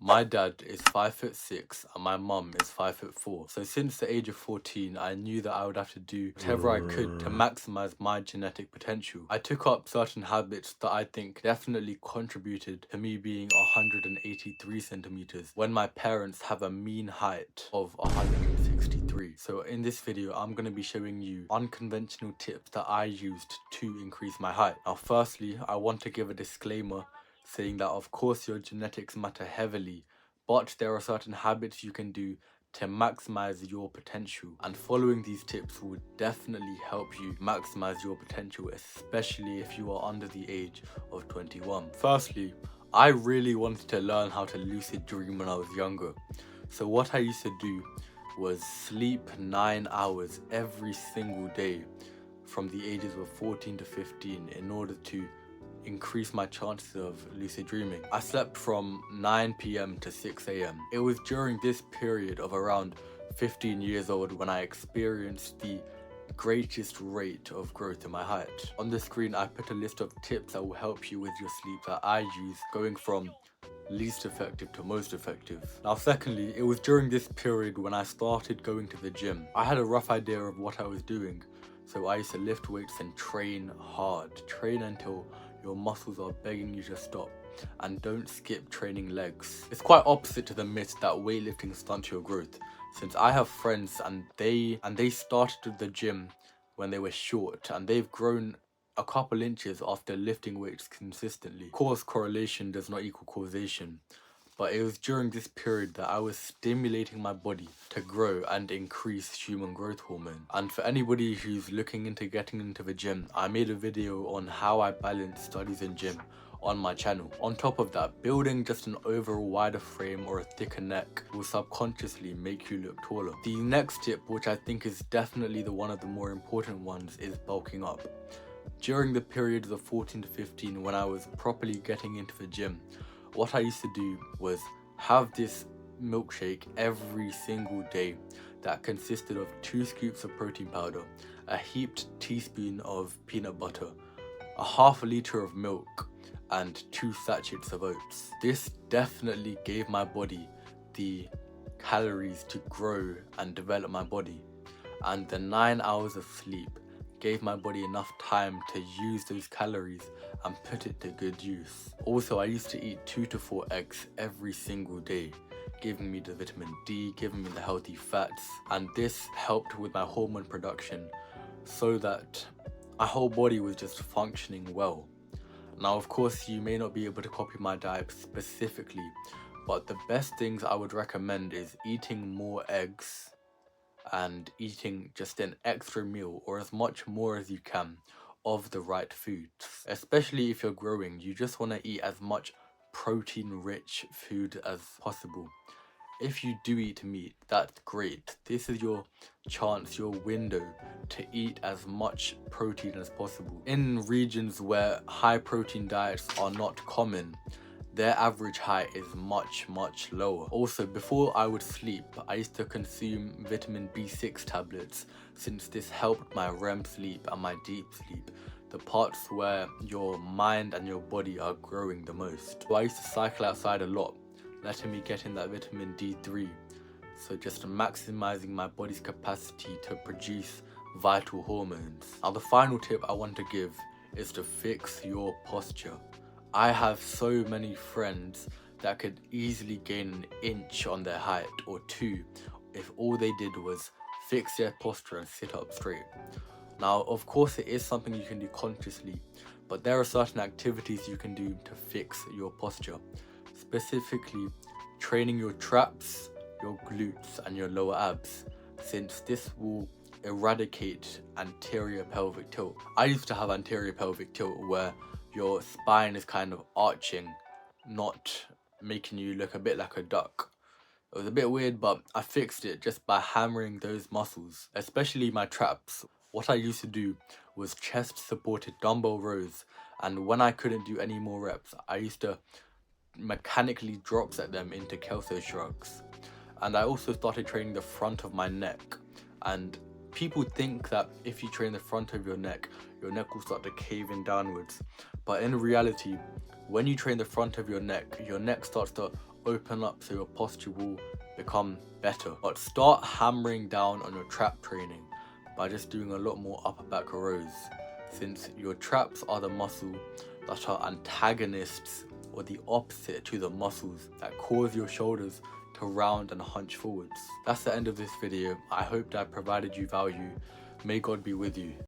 My dad is 5'6" and my mum is 5'4". So since the age of 14, I knew that I would have to do whatever I could to maximize my genetic potential. I took up certain habits that I think definitely contributed to me being 183 centimeters when my parents have a mean height of 163. So in this video, I'm going to be showing you unconventional tips that I used to increase my height. Now, firstly, I want to give a disclaimer saying that of course your genetics matter heavily, but there are certain habits you can do to maximize your potential, and following these tips will definitely help you maximize your potential, especially if you are under the age of 21. Firstly, I really wanted to learn how to lucid dream when I was younger. So what I used to do was sleep 9 hours every single day from the ages of 14 to 15 in order to increase my chances of lucid dreaming. I slept from 9 p.m. to 6 a.m. It was during this period of around 15 years old when I experienced the greatest rate of growth in my height. On the screen, I put a list of tips that will help you with your sleep that I use, going from least effective to most effective. Now, secondly, it was during this period when I started going to the gym. I had a rough idea of what I was doing, so I used to lift weights and train hard. Train until your muscles are begging you to stop, and don't skip training legs. It's quite opposite to the myth that weightlifting stunts your growth, since I have friends and they started the gym when they were short and they've grown a couple inches after lifting weights consistently. Of course, correlation does not equal causation, but it was during this period that I was stimulating my body to grow and increase human growth hormone. And for anybody who's looking into getting into the gym, I made a video on how I balance studies and gym on my channel. On top of that, building just an overall wider frame or a thicker neck will subconsciously make you look taller. The next tip, which I think is definitely one of the more important ones, is bulking up. During the periods of 14 to 15 when I was properly getting into the gym, what I used to do was have this milkshake every single day that consisted of 2 scoops of protein powder, a heaped teaspoon of peanut butter, a half a liter of milk, and 2 sachets of oats. This definitely gave my body the calories to grow and develop my body, and the 9 hours of sleep gave my body enough time to use those calories and put it to good use. Also, I used to eat 2 to 4 eggs every single day, giving me the vitamin D, giving me the healthy fats, and this helped with my hormone production so that my whole body was just functioning well. Now, of course, you may not be able to copy my diet specifically, but the best things I would recommend is eating more eggs and eating just an extra meal or as much more as you can of the right foods. Especially if you're growing, you just want to eat as much protein-rich food as possible. If you do eat meat, that's great. This is your chance, your window to eat as much protein as possible. In regions where high protein diets are not common, their average height is much lower. Also, before I would sleep, I used to consume vitamin B6 tablets, since this helped my REM sleep and my deep sleep, the parts where your mind and your body are growing the most. So I used to cycle outside a lot, letting me get in that vitamin D3, so just maximizing my body's capacity to produce vital hormones. Now, the final tip I want to give is to fix your posture. I have so many friends that could easily gain an inch on their height or 2 if all they did was fix their posture and sit up straight. Now, of course, it is something you can do consciously, but there are certain activities you can do to fix your posture. Specifically, training your traps, your glutes, and your lower abs, since this will eradicate anterior pelvic tilt. I used to have anterior pelvic tilt where your spine is kind of arching, not making you look a bit like a duck. It was a bit weird, but I fixed it just by hammering those muscles, especially my traps. What I used to do was chest supported dumbbell rows, and when I couldn't do any more reps, I used to mechanically drop set them into Kelso shrugs. And I also started training the front of my neck, and people think that if you train the front of your neck will start to cave in downwards, but in reality, when you train the front of your neck starts to open up so your posture will become better. But start hammering down on your trap training by just doing a lot more upper back rows, since your traps are the muscle that are antagonists or the opposite to the muscles that cause your shoulders to round and hunch forwards. That's the end of this video. I hope that I provided you value. May God be with you.